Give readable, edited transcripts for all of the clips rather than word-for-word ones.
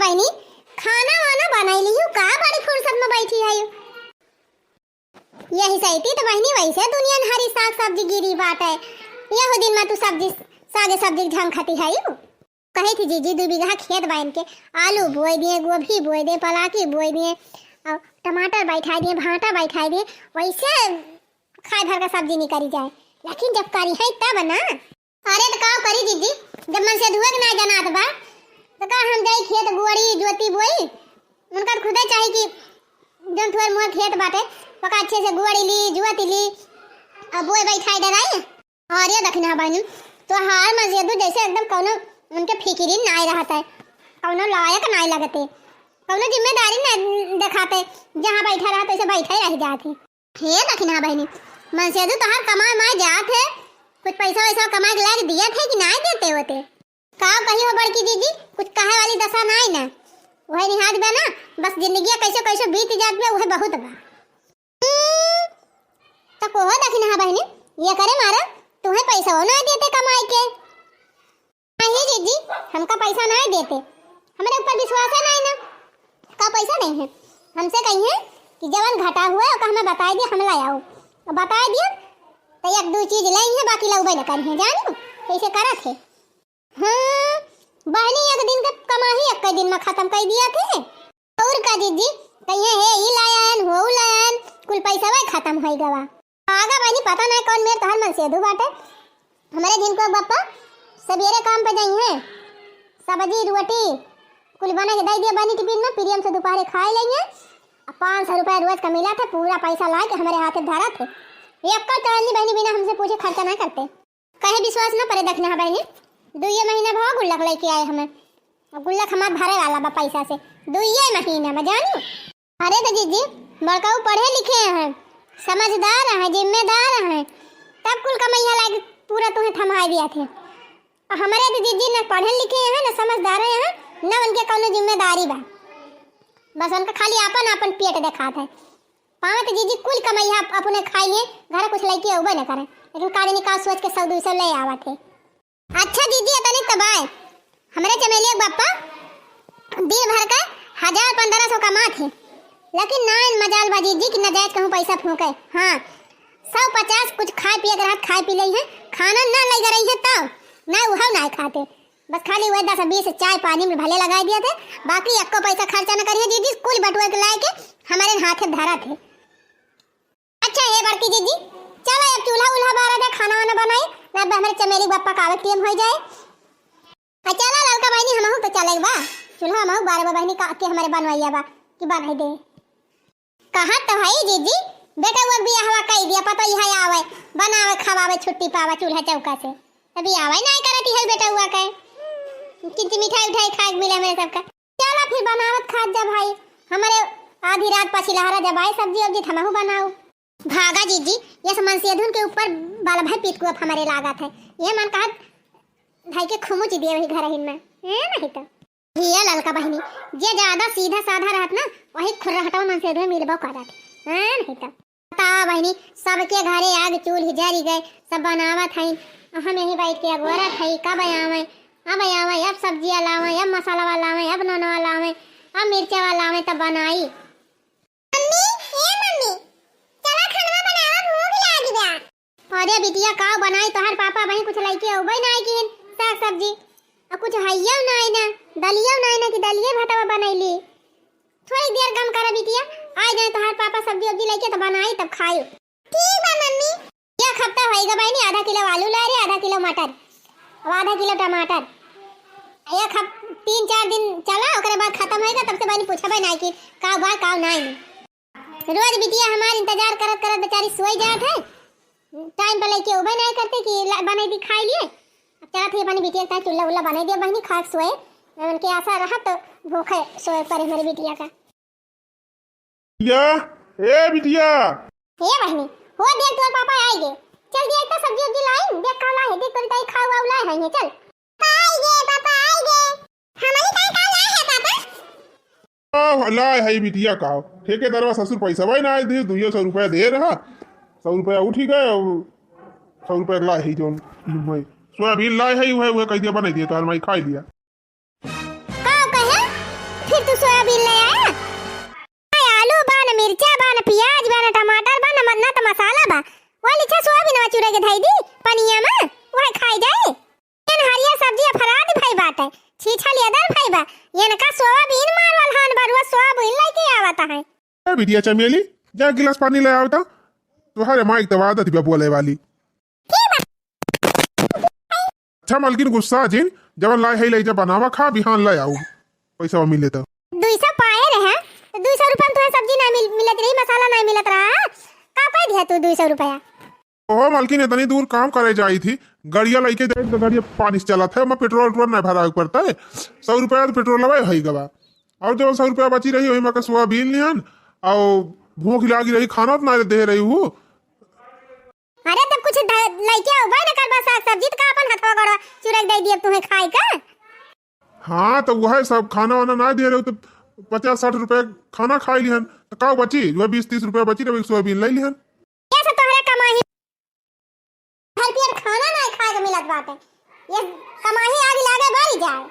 बहनी खाना वाना बनाई लियो का बड़ी फुर्सत में बैठी है यही सही थी तो बहनी वैसे दुनिया में हरी साग सब्जी गिरी बात है यह दिन में तू सब्जी सागे सब्जी झंग खाती है यू कही थी जीजी 2 बीघा खेत बाइन के आलू बोए दिए गोभी बोए दिए पलाकी बोए दिए और टमाटर बैठा दिए भाटा बैठा दिए वैसे खाए भर का सब्जी नहीं करी जाए लेकिन जब करी है तब ना अरे तो का करी जीजी जब मन से धुए ना जनात बा तो का हम जाई खेत गुआरी जोती बोई उनका खुदे चाहिए कि जन थोर मोर खेत बाटे पका अच्छे से गुआरी ली जोती ली अब बोए बैठाई डराई और ये दखना बहन तो हार मजेदू जैसे एकदम कोनो उनके फिक्री ना रहता है कोनो लायक ना लगते कोनो जिम्मेदारी ना दिखाते जहाँ बैठा रहा तो ऐसे बैठा ही रह जाते हे दखना बहनी मनसेदू तो हर कमा माए जात है कुछ पैसा वैसा कमा के लाके दिया थे कि ना देते होते का कही हो बड़की दीदी कुछ कहे वाली दशा ना ना वही निहाद बा ना बस जिंदगी कैसे कैसे बीत जात बा वह बहुत बा तो कोहो दखना है बहनी ये करे मारा तुम्हें पैसा ना देते कमाई के नहीं दीदी हमका पैसा ना देते हमारे ऊपर विश्वास है ना का पैसा नहीं है हमसे कहिए कि जवन घटा हुआ है हमें बता दिया हम लाया और बता दिया तो 1-2 चीज लाई है बाकी लउबे न करी है जानो कैसे करत है हां बहनी एक दिन का कमाही एक दिन में खत्म कर दिया थे और का दीदी कहिए है ई लायन हो लायन कुल पैसा वे खत्म हो गवा आगा बहनी पता नहीं कौन मेरे तहर मन से दू बाटे हमारे दिन को बापा सवेरे काम पे जाई है सब्जी रोटी कुल बना के दे दिया बनी टिफिन में प्रियम से दोपहर खाए लेंगे 500 रुपया रोज का मिला था पूरा पैसा ला के हमारे हाथ में धरा थे एक का चांदी बहनी बिना हमसे पूछे खर्चा ना करते कहे विश्वास ना पड़े दखना है बहनी 2 महीना भाव गुल्लक लेके आए हमें और गुल्लक हमारे भरे वाला बा पैसा से 2 महीना में जानो अरे तो जीजी बड़काऊ पढ़े लिखे हैं समझदार हैं जिम्मेदार हैं तब कुल कमैया लाके पूरा तुम्हें थमा दिया थे और हमारे तो जीजी ना पढ़े लिखे हैं ना समझदार हैं ना उनके कोनो जिम्मेदारी बा बस उनका खाली अपन पेट दिखाता है पाँच जीजी कुल कमैया अपने खाई लिए घर कुछ लेके उबे न करे लेकिन कारे निकाल सोच के 100-200 ले आवा थे अच्छा जीजी तने तबाय हमारे चमेली बापा दिन भर का 1000-1500 कमा थे लेकिन ना मजाल बाजी जी कि नजायज कहूं पैसा फूके हां 150 कुछ खाए पिए के रात खाए पी लई है खाना ना ले रही है तब ना उहा ना खाते बस खाली वह 10-20 चाय पानी में भले लगा दिया थे बाकी एको पैसा खर्चा न करिए दीदी कुल बटुआ के लाए के हमारे हाथ में धरा थे अच्छा ये बड़की दीदी चलो अब चूल्हा उल्हा बारा दे खाना वाना बनाई ना हमारे चमेली बापा का टीम हो जाए चला लड़का बहनी हम तो चले बा चूल्हा हम 12 बहनी का के हमारे बनवाइया बा कि बनाई दे कहा तो है दीदी बेटा वो बिया हवा कह दिया पता ही है आवे बनावे खवावे छुट्टी पावा चूल्हा चौका से अभी आवे नहीं करती है बेटा हुआ कहे कितनी मिठाई उठाई खाए मिला मेरे सबका चला फिर बनावत खा जा भाई हमारे आधी रात पछी लहरा जब आए सब्जी वब्जी थमाहू बनाओ भागा जीजी ये समन सेधुन के ऊपर बाला भाई पीट को अब हमारे लागत है ये मन कहा भाई के खुमुच दिए वही घर हिन में नहीं तो ये ललका बहनी जे ज्यादा सीधा साधा रहत ना वही खुर हटाओ मन सेधुन मिलबो करत नहीं तो बता बहनी सबके घरे आग चूल्ही जरी गए सब बनावत है हम यही बैठ के अगोरत है कब आवे अब आवे अब सब्जियां लावे अब मसाला वाला लावे अब नोना वाला लावे अब मिर्चा वाला लावे तब बनाई मम्मी ए मम्मी चला खाना बनावा भूख लागी बा अरे बिटिया का बनाई तोहर पापा वही कुछ लेके औबे ना कि साग सब्जी और कुछ हइया ना ना दलिया ना कि दलिए भाटा बनैली थोड़ी देर कम करा बिटिया आ जाए तोहर पापा सब्जी वब्जी लेके तब बनाई तब खायो ठीक बा मम्मी ये हफ्ता होएगा बहनी आधा किलो आलू ला रे आधा किलो मटर अब आधा किलो टमाटर एक 3-4 दिन चला ओकरे बाद खत्म होएगा तब से बनी पूछबे नहीं कि का बा का नहीं रोज बिटिया हमार इंतजार करत करत बेचारी सोई जात है टाइम पे लेके उबे नहीं करते कि बने दी खाई लिए अब चला थी बनी बिटिया का चूल्हा उल्ला बना दिया बहनी खा सोए उनके आशा रहा तो भूखे सोए पर मेरी बिटिया का बिटिया ए बिटिया ए बहनी हो देख तोर पापा आएगे चल देख तो सब्जी उब्जी लाई देख का लाई देख तो ताई खावा उला है चल आएगे पापा आएगे हमनी का लाए है पापा लाए है बिटिया का ठेकेदार ससुर पैसा भाई ना दे 200 रुपया दे रहा 100 रुपया उठी गए 100 रुपया लाए है जो सोयाबीन लाए है वह कह दिया बना दिया तो हमारी खाई दिया का कहे सोयाबीन ले आया। आलू बा न मिर्चा बा न प्याज बा न टमाटर बा न त मसाला बा। वो लिखा सोयाबीन चूरे के धई दी पनिया में वह खाई जाए। इन हरिया सब्जी फराद भाई बात है। छीछा लेदर भाई बा। ये का सोयाबीन मारवल हान बरुआ सोयाबीन लेके आवता है। ए बिटिया चमेली जा गिलास पानी ले आवता। तुम्हारे माइक तो आदत भी बोले वाली। अच्छा मालकिन गुस्सा जिन जब लाई है ले जा बनावा खा बिहान ले आऊ पैसा मिले तो 200 पाए रहे 200 रुपया में तो सब्जी ना मिलत रही मसाला नहीं मिलत रहा का कह दिया तू 200 रुपया। ओहो मालकिन इतनी दूर काम करे जाई थी गाड़िया लेके जाए तो गाड़िया पानी से चला था मैं पेट्रोल नहीं भरा पड़ता है 100 रुपया तो पेट्रोल लगा है गवा और जब 100 रुपया बची रही वही मैं सोयाबीन लिहन और भूख लागी रही खाना तो ना दे रही हूँ। अरे तब कुछ लइके उबाय न करबा साग सब्जी त का अपन हथवा गड़ा चुरक दे दिए तुम्हें खाई का। हाँ तो वह सब खाना वाना ना दे रहे हो तो 50-60 रुपया खाना खाई लिहन तो का बची वह 20-30 रुपया बची रही सोयाबीन ले लिहन। कैसे तोहरे कमाई हर पेट खाना ना खाए के मिलत बात है। ये कमाई आगे लागे बढ़ जाए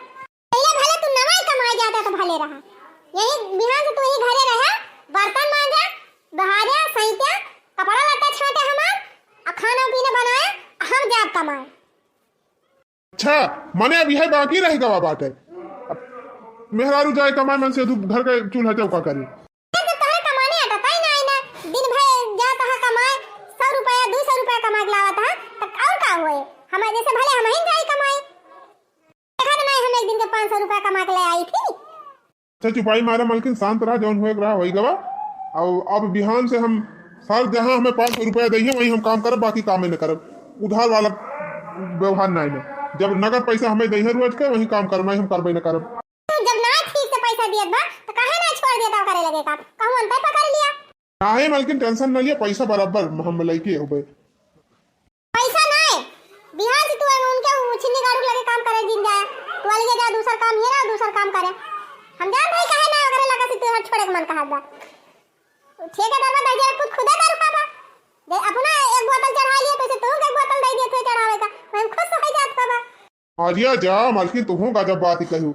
पहले भले तू नवाई कमाई जाता तो भले रहा यही बिहान से तू ही घरे रहा बर्तन मांजा बहारे सहित्या कपड़ा लत्ता छाटे हमार खाना पीना बनाए हम जाब कमाए। अच्छा मने अभी है बाकी रहेगा बात है मेहरारू जाए कमाए मन से तू घर का चूल्हा चौका करी तो तोहरे कमाने आता ही नहीं ना दिन भर जाता है कमाए 100 रुपया 200 रुपया कमा के लावत है तो और का होए हमारे जैसे भले हम ही जाए कमाए देखा तो नहीं हम एक दिन के 500 रुपया कमा के ले आई थी। अच्छा चुपाई मारा मालकिन शांत रहा जौन हुए रहा वही गवा और अब बिहान से हम सर जहाँ हमें 500 रुपया दही वही हम काम करब बाकी काम न करब उधार वाला व्यवहार नहीं जब नगद पैसा हमें दही रोज के वही काम करना हम करबे न करब। जब ना ठीक से पैसा दियत बा तो काहे ना छोड़ देता करे लगे का कहूं अंतर पकड़ लिया काहे मालकिन टेंशन न लिया पैसा बराबर हम लइके होबे पैसा नहीं बिहार से तू उनके छिन्नी गाड़ू लगे काम करे दिन जाए तू अलगे जा दूसरा काम हेरा दूसरा काम करे हम जान भाई काहे ना करे लगा से तू छोड़े के मन कहा बा ठेकेदार बा दे खुद खुदा दारू पापा दे अपना एक बोतल चढ़ा लिया तो तू एक बोतल दे दिए तो चढ़ावे का हम खुश हो जात बाबा। आजिया जा मालकिन तू का जब बात ही कहू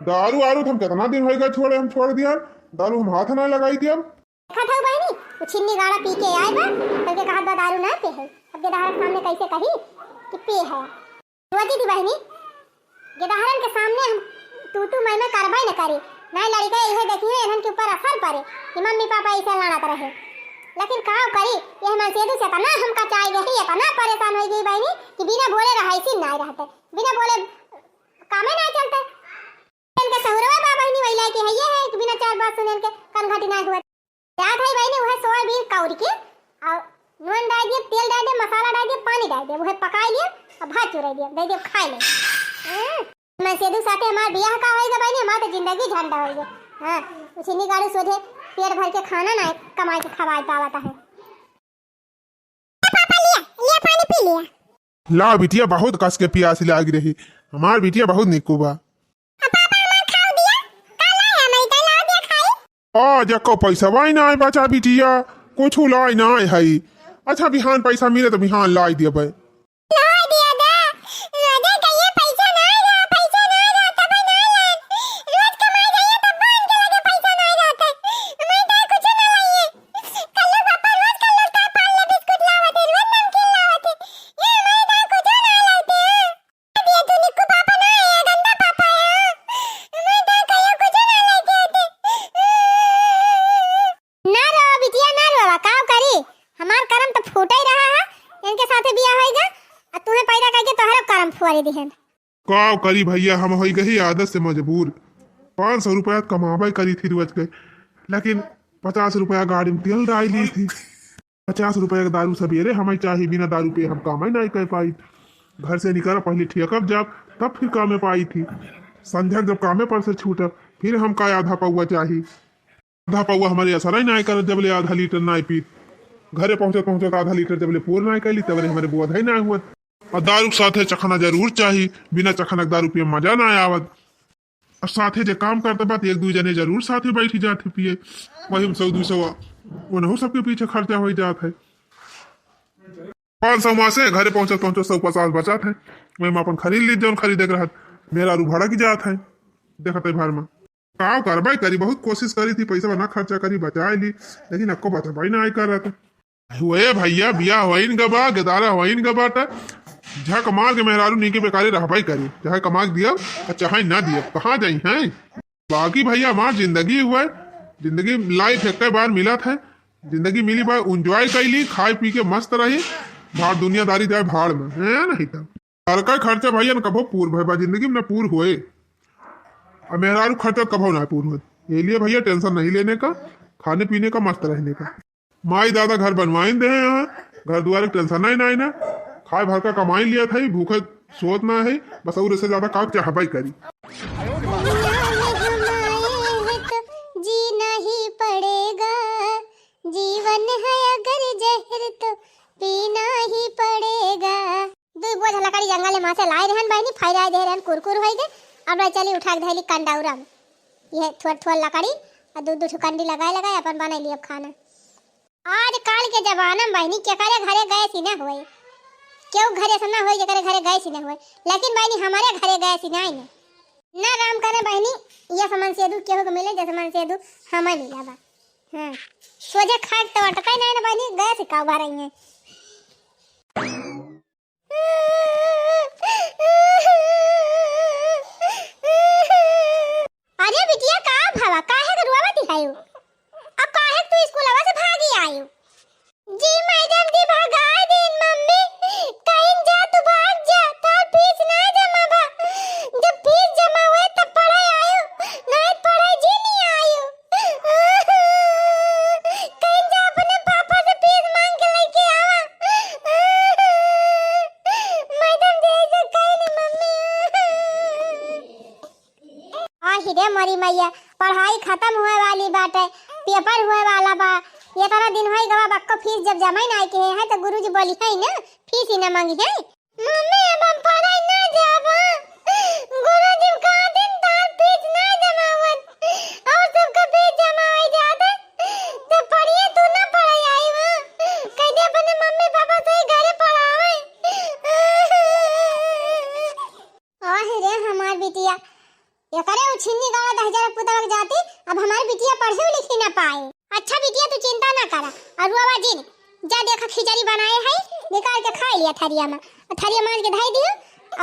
दारू आरू हम कितना दिन होएगा छोड़े हम छोड़ दिया दारू हम हाथ ना लगाई थी अब खाता बहनी वो छिन्नी गाड़ा पी के आए बा करके कहा दारू ना पे है अब गेदाहर सामने कैसे कही कि पे है रोजी दी बहनी गेदाहरन के सामने हम तू मैं कार्रवाई न करी नहीं लड़का यह देखिए इन्हन के ऊपर असर पड़े कि मम्मी पापा ऐसे लड़त रहे लेकिन का करी यह मन से से तना हमका चाय गई इतना परेशान हो गई बहनी कि बिना बोले रहाई सी नहीं रहते बिना बोले कामे नहीं चलते इनके सहुरवा बा बहनी वैला के है ये है कि बिना चार बात सुने इनके कान घटी ना हुआ याद है बहनी वह सोयाबीन कौर के और नून डाल दिए तेल डाल दिए मसाला डाल दिए पानी डाल दिए वह पका लिए और भात चुरा दिए दे दिए खा ले मैं सेदू साथे हमार बियाह का होएगा बहनी हमार तो जिंदगी झंडा होएगा। हां उसी गाड़ी सोधे पेट भर के खाना ना कमाई के खवाए पावता है। पापा लिया पानी पी लिया ला बिटिया बहुत कस के प्यास लाग रही हमार बिटिया बहुत निकू बा पापा हमार खाओ दिया काला है मैं तो ला दिया खाई आ जको पैसा वाई ना बचा बिटिया कुछ लाई ना है अच्छा बिहान पैसा मिले तो बिहान लाई दिया भाई का करी भैया हम हो गई आदत से मजबूर 500 रुपया कमावे करी थी रोज के लेकिन 50 रुपया गाड़ी में तेल डाल ली थी 50 रुपया का दारू सवेरे हमें चाहिए बिना दारू पे हम काम ही नहीं कर पाई घर से निकल पहले ठेकब जब तब फिर कामे पाई थी संध्या जब कामे पर से छूटब फिर हम का आधा पौआ चाहिए आधा पौआ हमारे असर ही नहीं कर जब ले आधा लीटर नहीं पी घरे पहुंचत आधा लीटर जब ले पूर नहीं कैली तब हमारे बोध ही नहीं हुआ और दारू साथे चखना जरूर चाहिए बिना चखनक दारू पिए मजा ना आवत और साथे जो काम करते बात एक दू जने जरूर साथे बैठी जाते पिए वही 100-200 उन्हों सबके पीछे खर्चा हो जात है 500 माह से घरे पहुंचत 150 बचा है वही अपन खरीद ली जौन खरीदे रहा मेरा रू भाड़ा की जात है देखते भर में का करवाई करी, बहुत कोशिश करी थी पैसा ना खर्चा करी बचाए ली, लेकिन आपको बता भाई ना आई कर रहा था। हुए भैया बिया वहीन गबा गेदारा वहीन गबाटा, जहाँ कमाल के मेहरारू नीके बेकारी रहबाई करी, चाहे कमा दिया और चाहे ना दिया, कहाँ जाई हैं। बाकी भैया हमार जिंदगी हुआ, जिंदगी लाइफ एक बार मिला था, जिंदगी मिली बार एंजॉय कैली, खाए पी के मस्त रही, भाड़ दुनियादारी जाए भाड़ में है नहीं था। घर का खर्चा भैया न कभो पूर भय बा जिंदगी में न पूर हुए, और मेहरारू खर्चा कभो ना पूर हो, ये लिए भैया टेंशन नहीं लेने का, खाने पीने का मस्त रहने का। माई दादा घर बनवाई दे यहाँ, घर द्वार टेंशन नहीं ना, खाए भर का कमाई लिया था, भूखे सोच ना है, बस और इससे ज्यादा काम चाहबाई करी। जीना ही पड़ेगा, जीवन है अगर जहर तो पीना ही पड़ेगा। दो बोझ लकड़ी जंगल में से लाए रहन बहनी, फैराए दे रहन कुरकुर होई गए, अब रे चली उठा के धैली कंडाउरा में, ये थोड़ लकड़ी और दो कंडी लगाए अपन बना लिए खाना। आज काल के जमाना में बहनी के करे घरे गए सी ना होए, क्यों घरे से ना होए, के करे घरे गए सी ना होए, लेकिन बहनी हमारे घरे गए सी ना ना राम करे बहनी, ये समन से दू केहू को मिले जैसे मन से दू हमें मिला बा। हां सोजे खाट तो टकाई ना बहनी गए सी का भर रही है। अरे बिटिया का भावा काहे के रुआवा दिखायो, अब काहे तू स्कूलवा से भागी आयो। जी मैडम जी भगा दिन मम्मी, कहीं जा तू भाग जा, तार फीस ना जमा बा, जब फीस जमा हुए तब पढ़ाई आयो, नहीं पढ़ाई जी नहीं आयो। कहीं जा अपने पापा से फीस मांग के लेके आवा। मैडम जी ऐसे कहीं नहीं मम्मी। रे मरी मैया, पढ़ाई खत्म हुए वाली बात है, पेपर हुए वाला बा, ये तरह दिन होई गवा बक्को फीस जब जमा ही ना के है तो गुरुजी बोली है ना फीस ही ना मांगी है। मम्मी अब हम पढ़ाई ना जाबा, गुरुजी का दिन तार फीस ना जमा हुआ और सबका फीस जमा हो जाता तो पढ़िए तू ना पढ़ाई आई वा, कह दे अपने मम्मी पापा से घरे पढ़ावे। आह रे हमार बिटिया, ये करे उछिन्नी गावा 10,000 पुतवक जाती, अब हमारी बिटिया पढ़े लिखी ना पाए। अच्छा बिटिया तू चिंता ना करा, और रुआ जी जा देखा खिचड़ी बनाए है, निकाल के खा लिया थरिया में, थरिया मांज के धाई दियो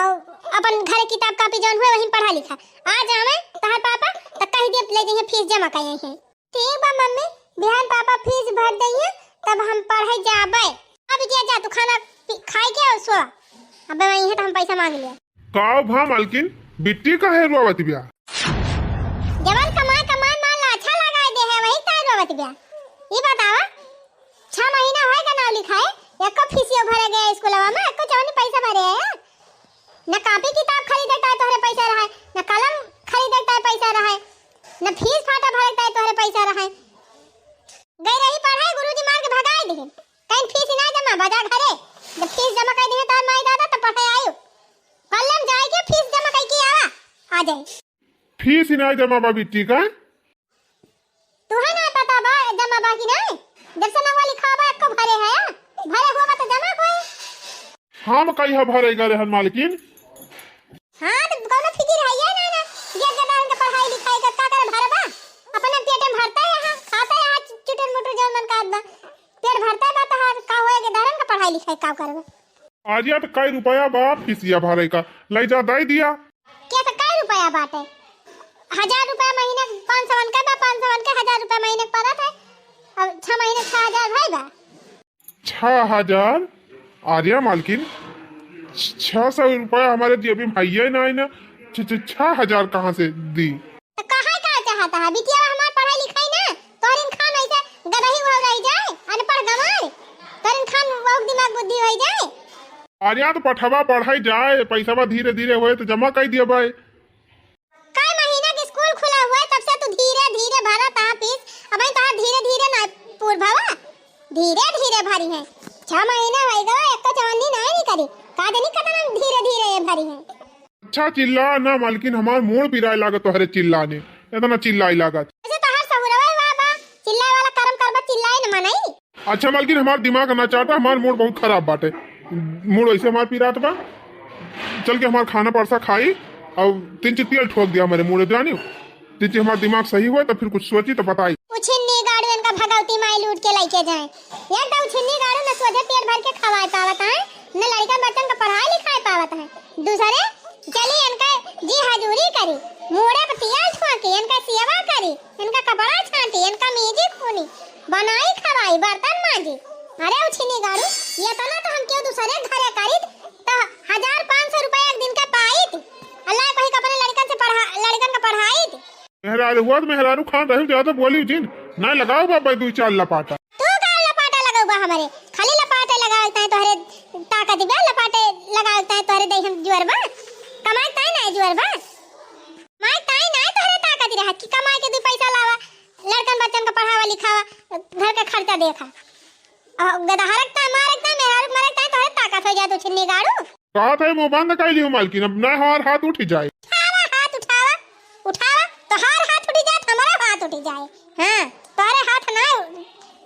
और अपन घर किताब कॉपी जौन हुए वहीं पढ़ा लिखा। आ जावे तहार पापा त कह दे ले जइए फीस जमा कइए हैं। ठीक बा मम्मी, बिहान पापा फीस भर दइए तब हम पढ़े जाबे। अब बिटिया जा तू खाना खाए के और सो, अब वहीं है तो हम पैसा मांग लिया। का भा मालकिन बिट्टी का है रुआवती बिया, जवन कमाए कमाए मान ला अच्छा लगा दे है वही तार रुआवती बिया। ये बतावा 6 महीना होएगा ना लिखाए, एको फीसियो भरे गए स्कूलवा में, एको चवनी पैसा भरे है ना, कॉपी किताब खरीदे ता तोहरे पैसा रहे, ना कलम खरीदे ता पैसा रहे, ना फीस फाटा भरे ता तोहरे पैसा रहे। गई रही पढ़ाई गुरुजी मार के भगाई दिहिन, कहीं फीस ना जमा बजा घरे, जब फीस जमा कर दिहे तार माई दादा त पढ़े आयो, कलम जाए के फीस जमा कर के आवा आ जाए। फीस ही ना जमा बा बिट्टी का, तू है ना पता बा जमा बाकी नहीं, जब से ना लिखा बा को भरे है, भरे हुआ तो जमा कोई हम कहीं है भरेगा रहन मालकिन। हां तो कोनो फिकिर है या ना ना, ये जदान के पढ़ाई लिखाई का का कर भरबा, अपने पेट में भरता है, हां खाता है आज चुटन मुटर जौन मन का बा, पेट भरता है बा तो का होए के धरन का पढ़ाई लिखाई का करबा। आज या तो कई रुपया बा फीसिया भरे का, ले जा दे दिया। क्या तो कई रुपया बाटे, 1000 रुपया महीने 500 का बा, 500 के 1000 रुपया महीने पड़त है, अब 6 महीने 6000 भाई बा। 6000 आर्या मालकिन, 600 रुपया हमारे दी अभी भैया ना आई ना, 6000 कहाँ से दी। तो कहाँ का चाहता है बिटिया हमार पढ़ाई लिखाई ना, तोरिन खान ऐसे गदही हो रही जाए, अनपढ़ गमार तोरिन खान बहुत दिमाग बुद्धि हो जाए। आर्या तो पठवा पढ़ाई जाए, पैसा बा धीरे धीरे होए तो जमा कर दिया भाई। कई महीना के स्कूल खुला हुआ है तब से तू धीरे धीरे भरा ता फीस, अब तो धीरे धीरे ना पूर भवा, धीरे धीरे भरी है, 6 महीना हो गए एक तो चवन्नी नहीं करी, का देनी कतना धीरे धीरे भरी है। अच्छा चिल्ला ना मालकिन, हमार मूड पिराए लागत तोहरे चिल्लाने, इतना चिल्लाई लागत। ऐसे तो हर सहुरवा बाबा चिल्लाए वाला कर्म करबा चिल्लाए न मनाई। अच्छा मालकिन हमार दिमाग ना चाहता, हमार मूड बहुत खराब बाटे, मूड ऐसे हमार पिरात बा, चल के हमार खाना परसा खाई और 3 चित्तियाल ठोक दिया हमारे मुंह जानी, तीचे हमारा दिमाग सही हुआ तो फिर कुछ सोची तो बताई। उछिन्नी गाड़ू इनका भगवती माई लूट के लेके जाए। यार तो उछिन्नी गाड़ू न सोझे पेट भर के खवाए पावत है, न लड़का बच्चन का पढ़ाई लिखाई पावत है। दूसरे चली इनका जी हजूरी करी, मुड़े पे तियाल ठोकी, इनका सेवा करी, इनका कपड़ा छांटी, इनका मेजी खूनी, बनाई खवाई, बर्तन मांजी। अरे उछिन्नी गाड़ू ये तना तो हम क्यों दूसरे घरे करी तो 1500 रुपए एक दिन का पाई थी। अल्लाह कहीं अपने लड़कन का पढ़ाई थी। मेहरारू हुआ तो मेहरारू खान रही ज्यादा बोली जिन ना लगाओ बाबा दो चार लपाटा। तू का लपाटा लगाऊबा हमारे खाली लपाटे लगावता है तोहरे ताकत दिबा लपाटे लगावता है तोहरे दे हम जुअरबा कमाई ताई ना जुअरबा माई ताई ना तोहरे ताकत रहा कि कमाई के 2 पैसा लावा लड़कन बच्चन का पढ़ावा लिखावा घर का खर्चा देखा गधा हरकता मारकता मेहरारू मारकता तोहरे ताकत हो जाए तो छिन्नी गाड़ू कहा था मुंह बंद कर लियो मालकिन अब ना हमार हाथ उठ जाए। हाथ उठावा तो हार हाथ उठ जाए हमारा हाथ उठ जाए। हां तोरे हाथ ना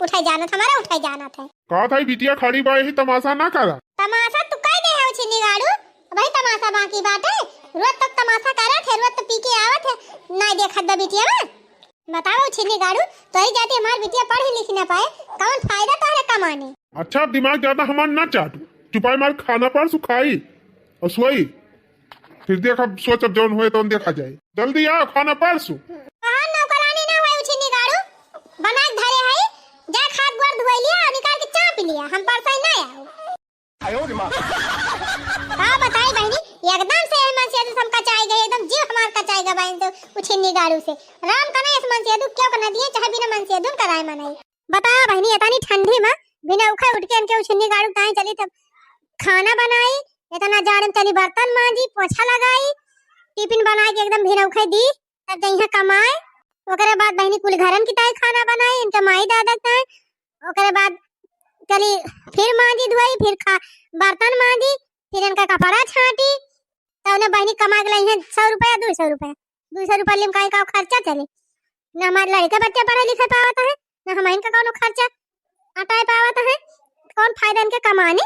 उठाई जाना हमारा उठाई जाना था। कहा था बिटिया खड़ी बाई ही तमाशा ना करा। तमाशा तू कह दे है छिन्नी गाड़ू भाई तमाशा बाकी बात है रोज तक तमाशा करत है रोज तो पी के आवत है ना देखत बा बिटिया में बताओ छिन्नी गाड़ू तोरी जाती हमार बिटिया पढ़ी लिख ना पाए कौन फायदा तोरे कमाने। अच्छा अब दिमाग ज्यादा हमार ना चाटू चुपाई मार खाना पर सुखाई और सोई फिर देखा सोच अब जौन हुए तो देखा जाए जल्दी आओ खाना परसू। कहां नौकरानी ना होए उछिनी गाड़ू बना के धरे है जा खाद गोड़ धोई लिया और निकाल के चाप लिया हम परसाई ना आओ। आयो रे मां का बताई बहनी एकदम से मन से हम कचाई गए एकदम जीव हमार कचाई गए बहन तो उछिनी गाड़ू से राम कने इस मन से क्यों करना दिए चाहे बिना मन से कराए मनाई बता बहनी इतनी ठंडी में बिना उखा उठ के इनके उछिनी गाड़ू काहे चली तब खाना बनाई इतना जाड़े में चली बर्तन मांजी पोछा लगाई टिफिन बना के एकदम भिनौखे दी तब जइहा कमाए ओकरे बाद बहनी कुल घरन की ताई खाना बनाई इनका माई दादा ताई ओकरे बाद चली फिर मांजी धोई फिर बर्तन मांजी फिर इनका कपड़ा छांटी तब ने बहनी कमा के लाई है 100 रुपया 200 रुपया लिम काई का खर्चा चले न हमारे लड़के बच्चे पढ़े लिखे पावत है न हम इनका कोनो खर्चा हटाए पावत है कौन फायदा इनके कमाने।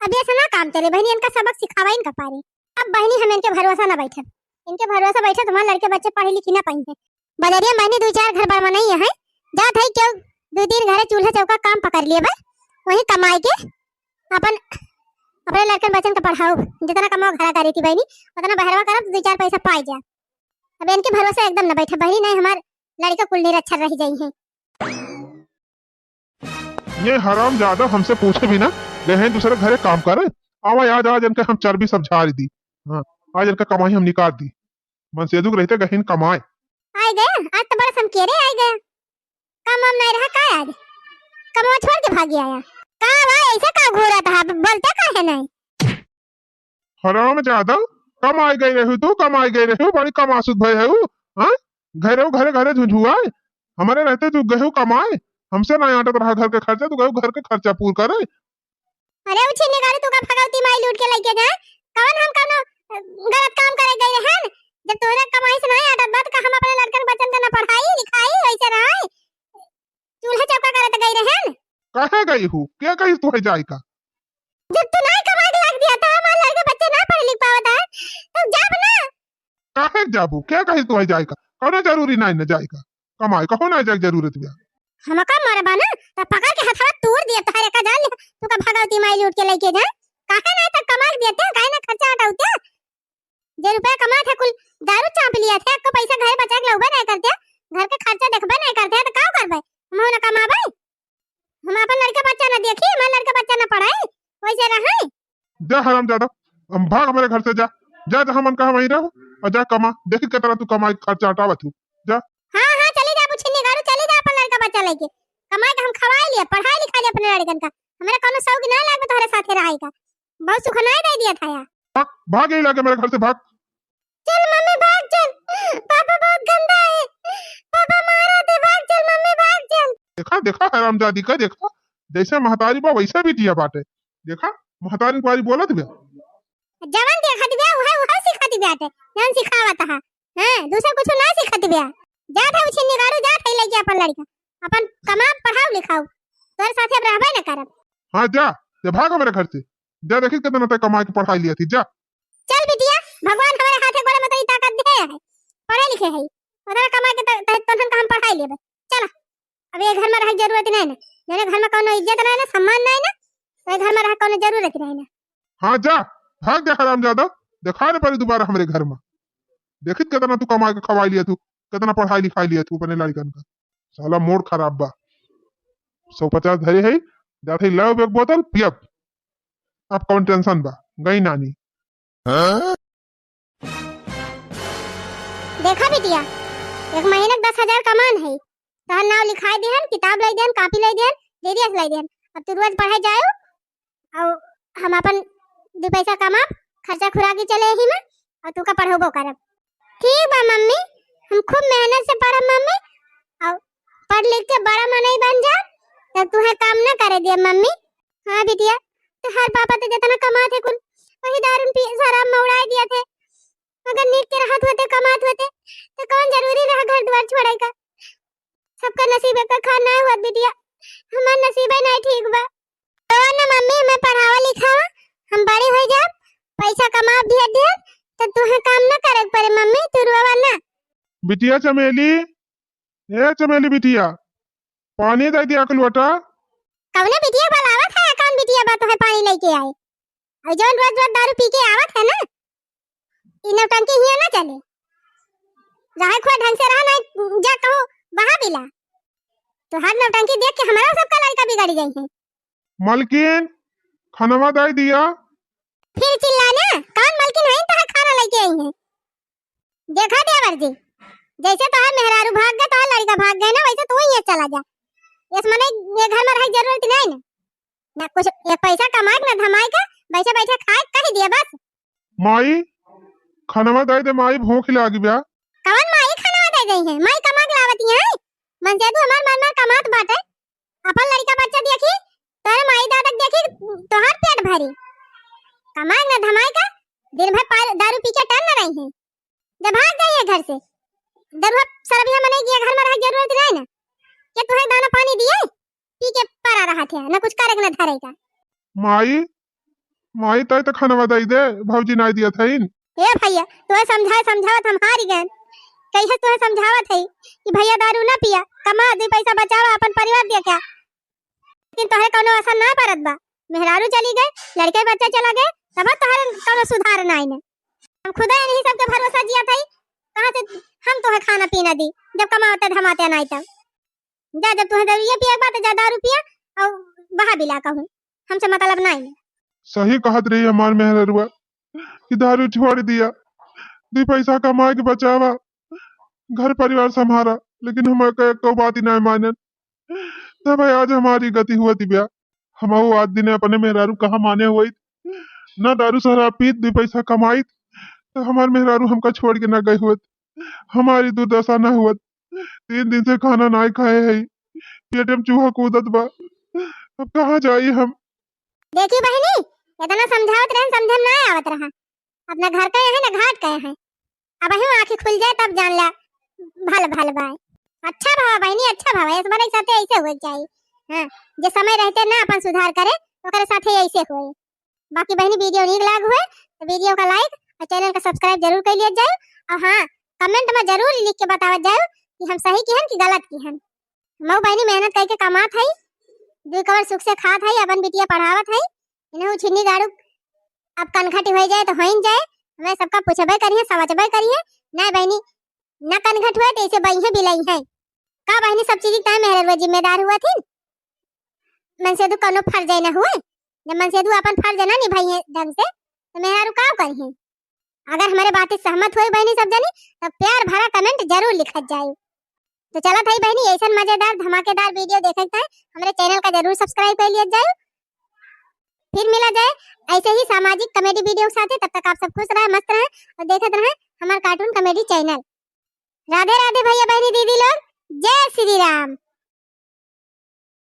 अब ऐसा ना काम चले बहनी इनका सबक सिखावा इनका पारी अब बहनी हम इनके भरोसा ना बैठे इनके भरोसा बैठे तुम्हारे लड़के बच्चे पढ़े लिखे ना पाएंगे बजरिया बहनी 2-4 घर बनवा नहीं है जा भाई क्यों 2-3 घर चूल्हा चौका काम पकड़ लिए बस वही कमाई के अपन अपने लड़के बच्चन का पढ़ाओ जितना कमाओ घरा करी थी बहनी उतना बहरवा करब 2-4 पैसा पाई जा। अब इनके भरोसा एकदम ना बैठे बहनी नहीं हमार लड़का कुल निरक्षर रह जाई है। ये हराम ज्यादा हमसे पूछे बिना गए दूसरे घरे काम करे आवा याद आज इनके हम चर्बी सब झाड़ दी। हाँ आज इनका कमाई हम निकाल दी मन से दुख रहते गहन कमाए आ गया आज तो बड़ा समकेरे आ गया काम हम नहीं रहा का आज कमवा छोड़ के भागी आया का भाई ऐसा का घोड़ा था बोलते का है नहीं हराम ज्यादा कम आ गई रही तू कम आ गई रही बड़ी कम आसुद भय है हाँ घरे घरे घरे झुझुआए हमारे रहते तू गहू कमाए हमसे ना आटत रहा घर के खर्चा तू गहू घर के खर्चा पूर करे। अरे उछिन्नी गाड़ी तू का भगवती माई लूट के लेके जाए कौन हम कोनो गलत काम करे गए हैं जब तोरे कमाई से नहीं आटत बात का हम अपने लड़कन बच्चन का ना पढ़ाई लिखाई वैसे रहाई चूल्हा चौका करत गई रहन काहे गई हूँ क्या कही तू है जाए का जब तू नहीं कमाई के लग दिया था हमारे लड़के बच्चे ना पढ़ लिख पावत है तो जब ना काहे जाबू क्या कही तू है जाए का कौन जरूरी नहीं न जाए का कमाई कहो ना जाए जरूरत बिया हम का मारबा ना तो पकड़ के हथवा तोड़ दिया तारे का जान तू का भगवती माई लूट के लेके जा काहे ना तक कमा के देते काहे ना खर्चा हटाउते जे रुपया कमा थे कुल दारू चाप लिया थे आपको पैसा घर बचा के लौबे नहीं करते घर के खर्चा देखबे नहीं करते तो का करबे हम ना कमाबे हम अपन लड़का बच्चा ना देखी हमारा लड़का बच्चा ना पढ़ाई वैसे रहे जा हराम ज्यादा हम भाग हमारे घर से जा जा जहां मन कहा वहीं रहो और जा कमा देखी के तरह तू कमाई खर्चा हटावत तू जा। हां हां चली जा बुछिन्नी गाड़ू चली जा अपन लड़का बच्चा लेके कमाई के हम खवाई लिए पढ़ाई लिखाई अपने लड़कन का हमारे कोनो शौक ना लागे तोहरे साथे रहाई का बहुत सुख नहीं दे दिया था यार भाग यही लागे मेरे घर से भाग चल मम्मी भाग चल पापा बहुत गंदा है पापा मारा दे भाग चल मम्मी भाग चल देखा देखा हरामजादी का देखा जैसे महतारी बा वैसा भी दिया बाटे देखा महतारी कुआरी बोलत बे जवन देखत बे वह सिखत बेटे जवन सिखावत है हां दूसरा कुछ ना सिखत बे जा था उछिन्नी गाड़ू जा थई लेके अपन लड़का अपन कमा पढ़ाओ लिखाओ तोर साथे अब रहबे ना करब। हां जा भाग मेरे घर से जा देखी कितना तक कमा के पढ़ाई लिया थी जा चल बिटिया भगवान हमारे हाथे गोड़े में तो ताकत दे है पढ़े लिखे है उधर कमा के तहन का हम पढ़ाई लेबे। चला अब ये घर में रह जरूरत नहीं ना, मेरे घर में कोनो इज्जत नहीं ना, सम्मान नहीं ना, ये घर में रह कोनो जरूरत नहीं ना। हाँ जा भाग जा हरामजादा, देखा न पड़ी दोबारा हमारे घर में। देखित कितना तू कमा के खवाई लिया तू, कितना पढ़ाई लिखाई लिया तू अपने लड़कन का। साला मोड़ खराब बा। 150 धरे है, जाते लाओ एक बोतल पियब। अब कौन टेंशन बा, गई नानी। देखा बिटिया, एक महीने 10,000 कमान है, तहर नाम लिखाई देहन, किताब लाई देहन, कॉपी लाई देहन, रेडियस लाई देहन। अब तू रोज पढ़ाई जाओ और हम अपन 2 पैसा कमाब, खर्चा खुराकी चले ही में और तू का पढ़ोबो करब। ठीक बा मम्मी, हम खूब मेहनत से पढ़ब मम्मी, और पढ़ लिख के बड़ा मनई बन जा, तब तू है काम ना करे दे मम्मी। हाँ बिटिया, तो हर पापा तो जितना कमाते कुल वही दारू पी शराब में उड़ाई दिया थे। अगर नीट के रहत होते कमात होते तो कौन जरूरी रहा घर द्वार छोड़े का। सबका नसीब का खाना हुआ बिटिया, हमार नसीब ही नहीं ठीक बा। तो ना मम्मी मैं पढ़ावा लिखावा, हम बड़े हो जाब, पैसा कमा दिया दे, तो तुहे काम ना करे पड़े मम्मी, तू रोवा ना। बिटिया चमेली, ए चमेली बिटिया, पानी दे दिया के लोटा। कौने बिटिया बुलावत है, कौन बिटिया बा तोहे पानी लेके आए? और जौन रोज रोज दारू पी के आवत है ना, इ नौटंकी हिया ना चले। रहे खो ढंग से रहा नहीं, जा कहो बहा बिला। तो हर नौटंकी देख के हमारा सबका लड़का बिगड़ गई है। मलकिन खाना दे दिया। फिर चिल्लाना, कौन मलकिन है तो खाना लेके आई है? देखा देवर जी, जैसे तो मेहरारू भाग गए तो लड़का भाग गए ना, वैसे तू ही चला जा। इस मने ये घर में रह जरूरत नहीं ना, ना कुछ एक पैसा कमाए ना धमाए का, बैठे बैठे खाए कह दिया बस। माई खाना दे दे, माई भूख लागी बा। कौन माई खाना दे गई है? माई कमा के लावती है मन से, तू हमार मन में कमात बाटे। अपन लड़का बच्चा देखी तोरे माई दादा देखी तोहार पेट भरी, कमाए ना धमाए का, दिन भर दारू पी के टन न रही है। जब भाग गई है घर से, दरुआ सरबिया मने की घर में रह जरूरत नहीं ना, क्या तुहे दाना पानी दिए, पी के पड़ा रहा थे ना, कुछ करे ना धरे का। माई माई तय तो खाना दे दे, भौजी नहीं दिया था इन। ए भैया तोहे समझावत हम हारी गए। कैसे तोहे समझावत है कि भैया दारू ना पिया, कमा 2 पैसा बचावा, अपन परिवार देखा। लेकिन तोहे कोनो असर ना पड़त बा, मेहरारू चली गए, लड़के बच्चे चला गए, तब तोहरे कोनो सुधार नहीं ने। हम खुदा नहीं सबके भरोसा जिया था, कहां से हम तोहे खाना पीना दी जब कमाते धमाते नहीं तब। जा जब तोहे दारू ये पिया बात, जा दारू पिया और बहा बिला कहूं, हमसे मतलब नहीं। सही कहत रही हमार मेहरुआ कि दारू छोड़ दिया, 2 पैसा कमा के बचावा, घर परिवार संभारा, लेकिन हम को बात ही नहीं मानन। तब आज हमारी गति हुआ थी ब्या। हम आज दिन अपने मेहरारू कहा माने हुई ना, दारू शराब पीत 2 पैसा कमाई, तो हमार मेहरारू हमका छोड़ के ना गई हुआ, हमारी दुर्दशा ना हुआ। 3 दिन से खाना नहीं खाए है, पेट में चूहा कूदत बा, अब कहाँ जाई हम। देखी बहनी, इतना समझावत रहे समझम ना आवत रहा। अपना घर का है ना घाट का है, अब ही आंखें खुल जाए तब जान ला भल भल बाय। अच्छा भावा बहनी, अच्छा भावा, इस बार साथे ऐसे हो जाए। हां जे समय रहते ना अपन सुधार करे, ओकरे साथे ऐसे होए। बाकी बहनी वीडियो नीक लाग हुए तो वीडियो का लाइक और चैनल का सब्सक्राइब जरूर कर लिया जाए। और हां कमेंट में जरूर लिख के बतावत जाए कि हम सही की हन कि गलत की हन। मऊ बहनी मेहनत करके कमात है, 2 कवर सुख से खात है, अपन बिटिया पढ़ावत है। इन्हें छिन्नी गाड़ू अब कनखटी हो जाए तो होइन जाए, हमें सबका पूछबे करिए, समझबे करिए। ना बहनी ना कनखट हुए तो इसे बहिए बिलाई है का बहनी, सब चीज का मेहरवा जिम्मेदार हुआ थी। मन से दु कोनो फर्ज न हुए, जब मन से दु अपन फर्ज ना निभाई है ढंग से तो मेहरारू का करिए। अगर हमारे बातें सहमत हुई बहनी सब जनी, तो प्यार भरा कमेंट जरूर लिखत जाए। तो चला था बहनी ऐसा मजेदार धमाकेदार वीडियो देखते हैं, हमारे चैनल का जरूर सब्सक्राइब कर लिया जाए। फिर मिला जाए ऐसे ही सामाजिक कॉमेडी वीडियो के साथ। तब तक आप सब खुश रहे, मस्त रहे और देखते रहे हमारा cartoon comedy channel. Radhe Radhe भैया बहनी दीदी लोग, जय श्री राम।